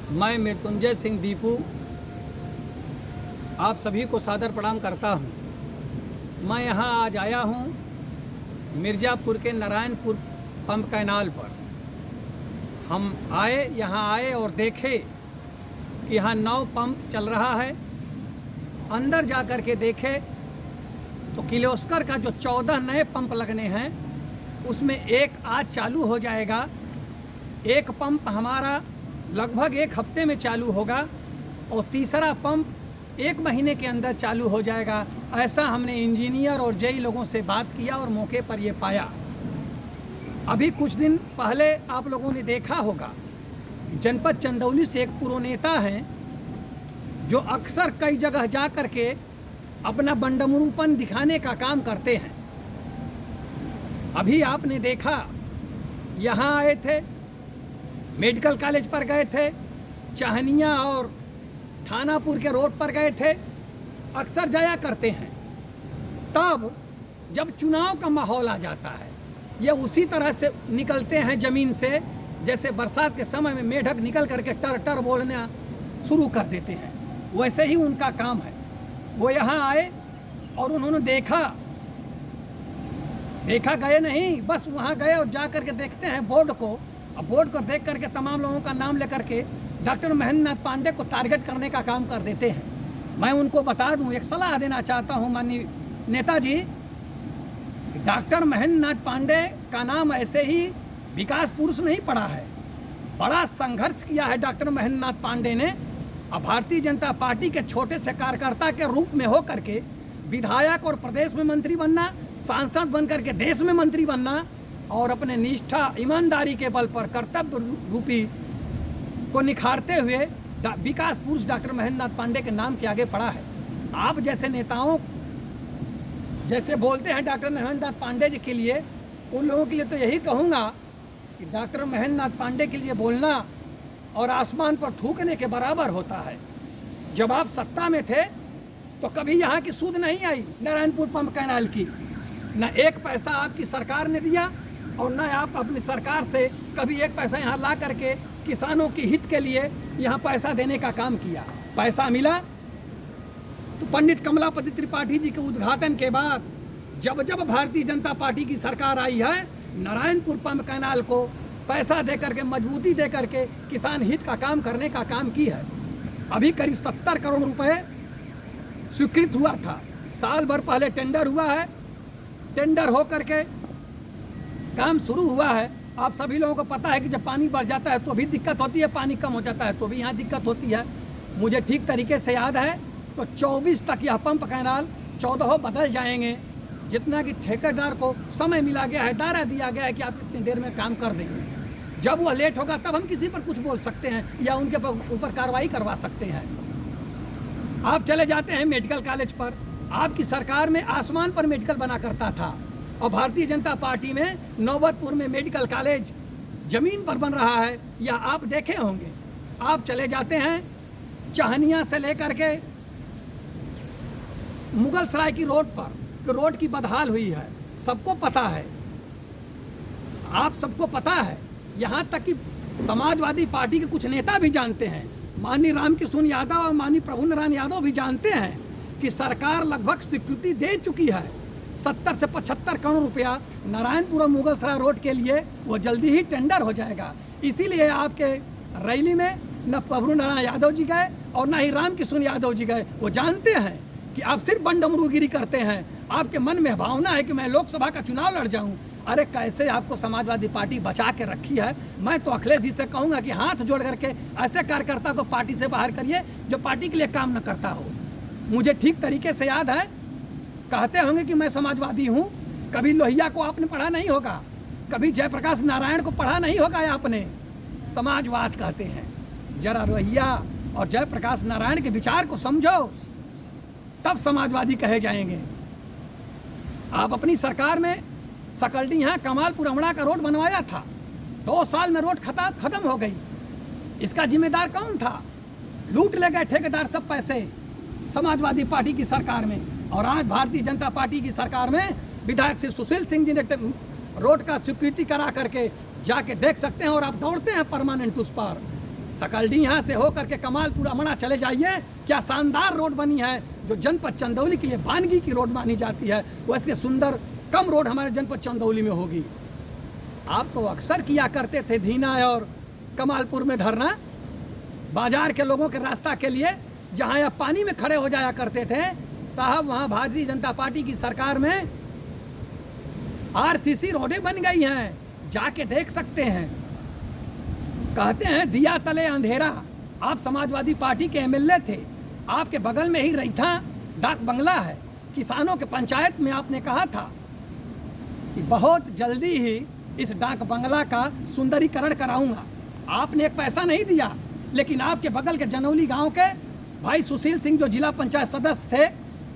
मैं मृत्युंजय सिंह दीपू आप सभी को सादर प्रणाम करता हूं। मैं यहां आज आया हूं मिर्ज़ापुर के नारायणपुर पंप कैनाल पर। हम यहां आए और देखे कि यहाँ 9 पंप चल रहा है। अंदर जा कर के देखे तो किर्लोस्कर का जो 14 नए पंप लगने हैं उसमें एक आज चालू हो जाएगा। एक पंप हमारा लगभग 1 हफ्ते में चालू होगा और तीसरा पंप 1 महीने के अंदर चालू हो जाएगा। ऐसा हमने इंजीनियर और जेई लोगों से बात किया और मौके पर ये पाया। अभी कुछ दिन पहले आप लोगों ने देखा होगा जनपद चंदौली से एक पूर्व नेता हैं जो अक्सर कई जगह जा कर के अपना बंडमरूपन दिखाने का काम करते हैं। अभी आपने देखा यहाँ आए थे, मेडिकल कॉलेज पर गए थे, चाहनिया और थानापुर के रोड पर गए थे, अक्सर जाया करते हैं। तब जब चुनाव का माहौल आ जाता है ये उसी तरह से निकलते हैं ज़मीन से, जैसे बरसात के समय में मेढक निकल करके टर टर बोलना शुरू कर देते हैं। वैसे ही उनका काम है। वो यहाँ आए और उन्होंने देखा गए नहीं, बस वहाँ गए और जा करके देखते हैं बोर्ड को। अब बोर्ड को देख करके तमाम लोगों का नाम लेकर के डॉक्टर महेंद्र नाथ पांडे को टारगेट करने का काम कर देते हैं। मैं उनको बता दूं, एक सलाह देना चाहता हूं माननीय नेताजी, डॉक्टर महेंद्र नाथ पांडे का नाम ऐसे ही विकास पुरुष नहीं पड़ा है। बड़ा संघर्ष किया है डॉक्टर महेंद्र नाथ पांडे ने। अब भारतीय जनता पार्टी के छोटे से कार्यकर्ता के रूप में हो करके विधायक और प्रदेश में मंत्री बनना, सांसद बन करके देश में मंत्री बनना और अपने निष्ठा ईमानदारी के बल पर कर्तव्य रूपी को निखारते हुए विकास पुरुष डॉक्टर महेंद्र नाथ पांडे के नाम के आगे पड़ा है। आप जैसे नेताओं जैसे बोलते हैं डॉक्टर महेंद्र नाथ पांडे जी के लिए, उन लोगों के लिए तो यही कहूँगा कि डॉक्टर महेंद्र नाथ पांडे के लिए बोलना और आसमान पर थूकने के बराबर होता है। जब आप सत्ता में थे तो कभी यहाँ की सूद नहीं आई नारायणपुर पंप कैनाल की, न 1 पैसा आपकी सरकार ने दिया और न आप अपनी सरकार से कभी 1 पैसा यहाँ ला करके किसानों के हित के लिए यहाँ पैसा देने का काम किया। पैसा मिला तो पंडित कमलापति त्रिपाठी जी के उद्घाटन के बाद जब भारतीय जनता पार्टी की सरकार आई है, नारायणपुर पंप कैनाल को पैसा दे करके, मजबूती दे करके किसान हित का काम करने का काम की है। अभी करीब 70 करोड़ रुपए स्वीकृत हुआ था। साल भर पहले टेंडर हुआ है, टेंडर हो करके काम शुरू हुआ है। आप सभी लोगों को पता है कि जब पानी बढ़ जाता है तो भी दिक्कत होती है, पानी कम हो जाता है तो भी यहाँ दिक्कत होती है। मुझे ठीक तरीके से याद है तो 24 तक यह पंप कैनाल 14 बदल जाएंगे, जितना कि ठेकेदार को समय मिला गया है, दायरा दिया गया है कि आप इतनी देर में काम कर देंगे। जब वह लेट होगा तब हम किसी पर कुछ बोल सकते हैं या उनके ऊपर कार्रवाई करवा सकते हैं। आप चले जाते हैं मेडिकल कॉलेज पर, आपकी सरकार में आसमान पर मेडिकल बना करता था और भारतीय जनता पार्टी में नौबतपुर में मेडिकल कॉलेज जमीन पर बन रहा है, या आप देखे होंगे। आप चले जाते हैं चाहनिया से लेकर के मुगल सराय की रोड पर, तो रोड की बदहाल हुई है, सबको पता है, आप सबको पता है। यहाँ तक कि समाजवादी पार्टी के कुछ नेता भी जानते हैं, माननीय रामकिशोर यादव और माननीय प्रभुनारायण यादव भी जानते हैं कि सरकार लगभग स्वीकृति दे चुकी है 70 से 75 करोड़ रुपया नारायणपुर और मुगल सराय रोड के लिए। वो जल्दी ही टेंडर हो जाएगा। इसीलिए आपके रैली में न प्रभुनारायण यादव जी गए और न ही रामकिशोर यादव जी गए। वो जानते हैं कि आप सिर्फ बंडमरूगिरी करते हैं। आपके मन में भावना है कि मैं लोकसभा का चुनाव लड़ जाऊं। अरे कैसे आपको समाजवादी पार्टी बचा के रखी है। मैं तो अखिलेश जी से कहूँगा कि हाथ जोड़ करके ऐसे कार्यकर्ता को पार्टी से बाहर करिए जो पार्टी के लिए काम न करता हो। मुझे ठीक तरीके से याद है, कहते होंगे कि मैं समाजवादी हूँ, कभी लोहिया को आपने पढ़ा नहीं होगा, कभी जयप्रकाश नारायण को पढ़ा नहीं होगा आपने। समाजवाद कहते हैं। जरा लोहिया और जयप्रकाश नारायण के विचार को समझो, तब समाजवादी कहे जाएंगे। आप अपनी सरकार में सकलडी यहाँ कमालपुर अमड़ा का रोड बनवाया था, 2 साल में रोड खत्म हो गई। इसका जिम्मेदार कौन था? लूट ले गए ठेकेदार सब पैसे समाजवादी पार्टी की सरकार में। और आज भारतीय जनता पार्टी की सरकार में विधायक श्री सुशील सिंह जी ने रोड का स्वीकृति करा करके जाके देख सकते हैं। और आप दौड़ते हैं परमानेंट उस पर। सकलडी यहाँ से होकर के कमालपुर अमड़ा चले जाइए, क्या शानदार रोड बनी है, जो जनपद चंदौली के लिए वानगी की रोड मानी जाती है, वैसे सुंदर कम रोड हमारे जनपद चंदौली में होगी। आप तो अक्सर किया करते थे धीना और कमालपुर में धरना, बाजार के लोगों के रास्ता के लिए, जहाँ आप पानी में खड़े हो जाया करते थे साहब, वहाँ भारतीय जनता पार्टी की सरकार में आरसीसी रोडें बन गई हैं, जाके देख सकते हैं। कहते हैं दिया तले अंधेरा। आप समाजवादी पार्टी के एमएलए थे, आपके बगल में ही रैथा डाक बंगला है, किसानों के पंचायत में आपने कहा था कि बहुत जल्दी ही इस डाक बंगला का सुंदरीकरण कराऊंगा। आपने एक पैसा नहीं दिया, लेकिन आपके बगल के जनौली गांव के भाई सुशील सिंह जो जिला पंचायत सदस्य थे,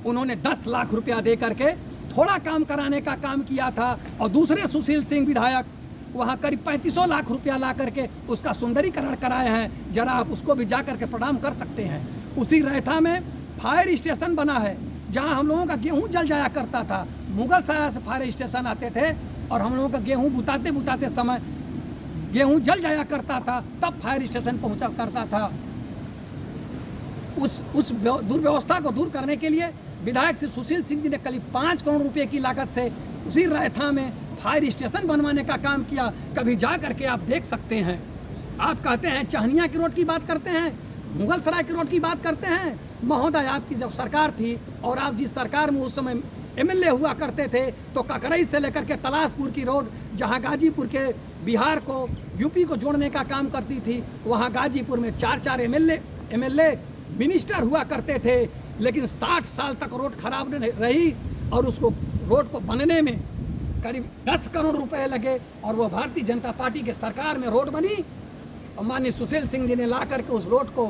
उन्होंने 10 लाख रुपया दे करके थोड़ा काम कराने का काम किया था, और दूसरे सुशील सिंह विधायक वहाँ करीब 3500 लाख रुपया ला करके उसका सुंदरीकरण कराए हैं। जरा आप उसको भी जा करके प्रणाम कर सकते हैं। उसी रैथा में फायर स्टेशन बना है, जहाँ हम लोगों का गेहूँ जल जाया करता था। मुगल सराय से फायर स्टेशन आते थे और हम लोगों का गेहूँ बुताते बुताते समय गेहूँ जल जाया करता था, तब फायर स्टेशन पहुँचा करता था। उस दुर्व्यवस्था को दूर करने के लिए विधायक श्री सुशील सिंह जी ने करीब 5 करोड़ रुपए की लागत से उसी रैथा में फायर स्टेशन बनवाने का काम किया। कभी जा करके आप देख सकते हैं। आप कहते हैं चहनिया की रोड की बात करते हैं, मुगल सराय की रोड की बात करते हैं। महोदय, आपकी जब सरकार थी और आप जिस सरकार में उस समय एमएलए हुआ करते थे, तो ककरई से लेकर के तलाशपुर की रोड, जहां गाजीपुर के बिहार को यूपी को जोड़ने का काम करती थी, वहां गाजीपुर में 4 एमएलए मिनिस्टर हुआ करते थे, लेकिन 60 साल तक रोड खराब रही और उसको रोड को बनने में करीब 10 करोड़ रुपए लगे, और वो भारतीय जनता पार्टी के सरकार में रोड बनी और माननीय सुशील सिंह जी ने ला करके उस रोड को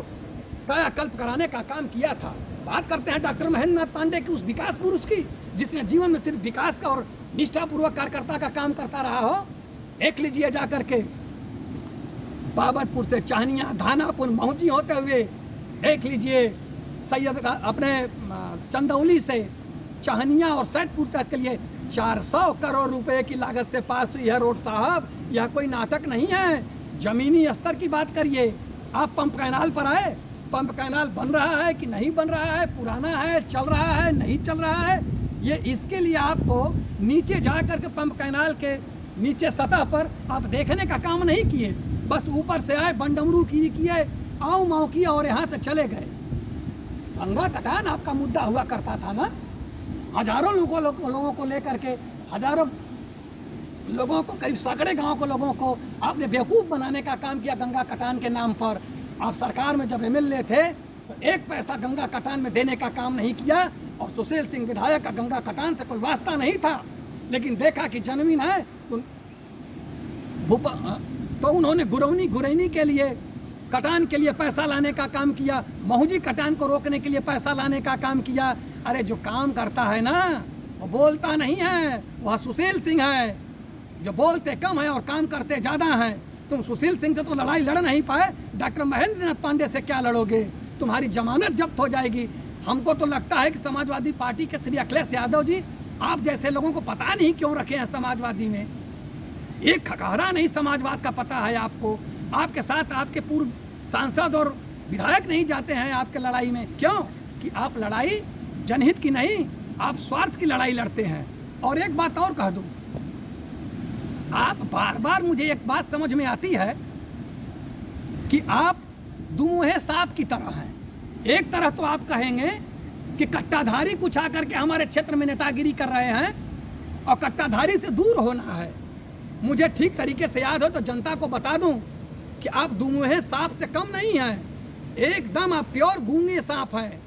कायाकल्प कराने का काम किया था। बात करते हैं डॉक्टर महेंद्र नाथ पांडे की, उस विकास पुरुष की, जिसने जीवन में सिर्फ विकास का और निष्ठापूर्वक कार्यकर्ता का काम करता रहा हो। देख लीजिए जा करके बाबतपुर से चाहनिया, धानापुर, महुजी होते हुए देख लीजिए सैयद अपने चंदौली से चाहनिया और सैदपुर तक के लिए 400 करोड़ रुपए की लागत से पास हुई है रोड साहब। यह कोई नाटक नहीं है। जमीनी स्तर की बात करिए। आप पंप कैनाल पर आए, पंप कैनाल बन रहा है कि नहीं बन रहा है, पुराना है, चल रहा है, नहीं चल रहा है, ये इसके लिए आपको नीचे जा करके पंप कैनाल के नीचे सतह पर आप देखने का काम नहीं किए। बस ऊपर से आए, बंडमरू किए, आओ माओ किए और यहाँ से चले गए। गंगा कटान आपका मुद्दा हुआ करता था ना। हजारों लोगों को लेकर के, हजारों लोगों को, करीब सैकड़े गांव के लोगों को आपने बेवकूफ़ बनाने का काम किया गंगा कटान के नाम पर। आप सरकार में जब एमएलए थे तो 1 पैसा गंगा कटान में देने का काम नहीं किया, और सुशील सिंह विधायक का गंगा कटान से कोई वास्ता नहीं था, लेकिन देखा कि जमीन है तो उन्होंने गुरैनी के लिए, कटान के लिए पैसा लाने का काम किया, महुजी कटान को रोकने के लिए पैसा लाने का काम किया। अरे जो काम करता है ना, वो बोलता नहीं है, वह सुशील सिंह है। जो बोलते कम है और काम करते ज़्यादा हैं। तुम सुशील सिंह से तो लड़ाई लड़ नहीं पाए, डॉक्टर महेंद्र नाथ पांडे से क्या लड़ोगे? तुम्हारी जमानत जब्त हो जाएगी। हमको तो लगता है कि समाजवादी पार्टी के श्री अखिलेश यादव जी, आप जैसे लोगों को पता नहीं क्यों रखे हैं समाजवादी में। एक खकारा नहीं समाजवाद का पता है आपको। आपके साथ आपके पूर्व सांसद और विधायक नहीं जाते हैं आपके लड़ाई में। क्यों? कि आप लड़ाई जनहित की नहीं, आप स्वार्थ की लड़ाई लड़ते हैं। और एक बात और कह दूं, आप बार बार, मुझे एक बात समझ में आती है कि आप दुमुहे सांप की तरह हैं। एक तरह तो आप कहेंगे कि कट्टाधारी कुछ आकर के हमारे क्षेत्र में नेतागिरी कर रहे हैं और कट्टाधारी से दूर होना है। मुझे ठीक तरीके से याद हो तो जनता को बता दूं कि आप दुमुहे सांप से कम नहीं हैं। एकदम आप प्योर गूंगे सांप हैं,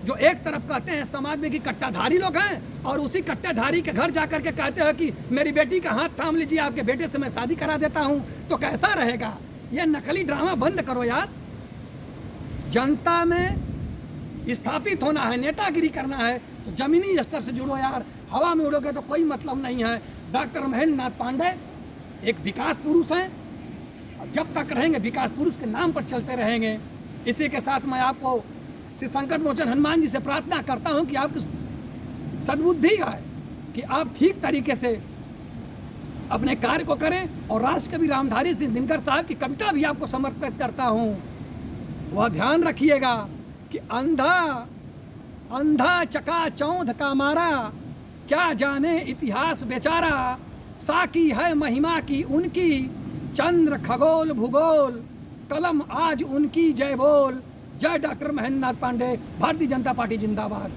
जो एक तरफ कहते हैं समाज में कि कट्टाधारी लोग हैं, और उसी कट्टाधारी के घर जाकर के कहते हैं कि मेरी बेटी का हाथ थाम लीजिए, आपके बेटे से मैं शादी करा देता हूं। तो कैसा रहेगा? ये नकली ड्रामा बंद करो यार। जनता में स्थापित होना है, नेतागिरी करना है तो जमीनी स्तर से जुड़ो यार। हवा में उड़ोगे तो कोई मतलब नहीं है। डॉक्टर महेंद्र नाथ पांडे एक विकास पुरुष हैं, और जब तक रहेंगे विकास पुरुष के नाम पर चलते रहेंगे। इसी के साथ मैं आपको श्री संकट मोचन हनुमान जी से प्रार्थना करता हूं कि आपकी सद्बुद्धि आए, कि आप ठीक तरीके से अपने कार्य को करें। और राष्ट्रकवि रामधारी सिंह दिनकर साहब की कविता भी आपको समर्पित करता हूँ। वह ध्यान रखिएगा कि अंधा अंधा चकाचौंध का मारा, क्या जाने इतिहास बेचारा, साकी है महिमा की उनकी, चंद्र खगोल भूगोल, कलम आज उनकी जय बोल। जय डॉक्टर महेंद्र नाथ पांडे। भारतीय जनता पार्टी जिंदाबाद।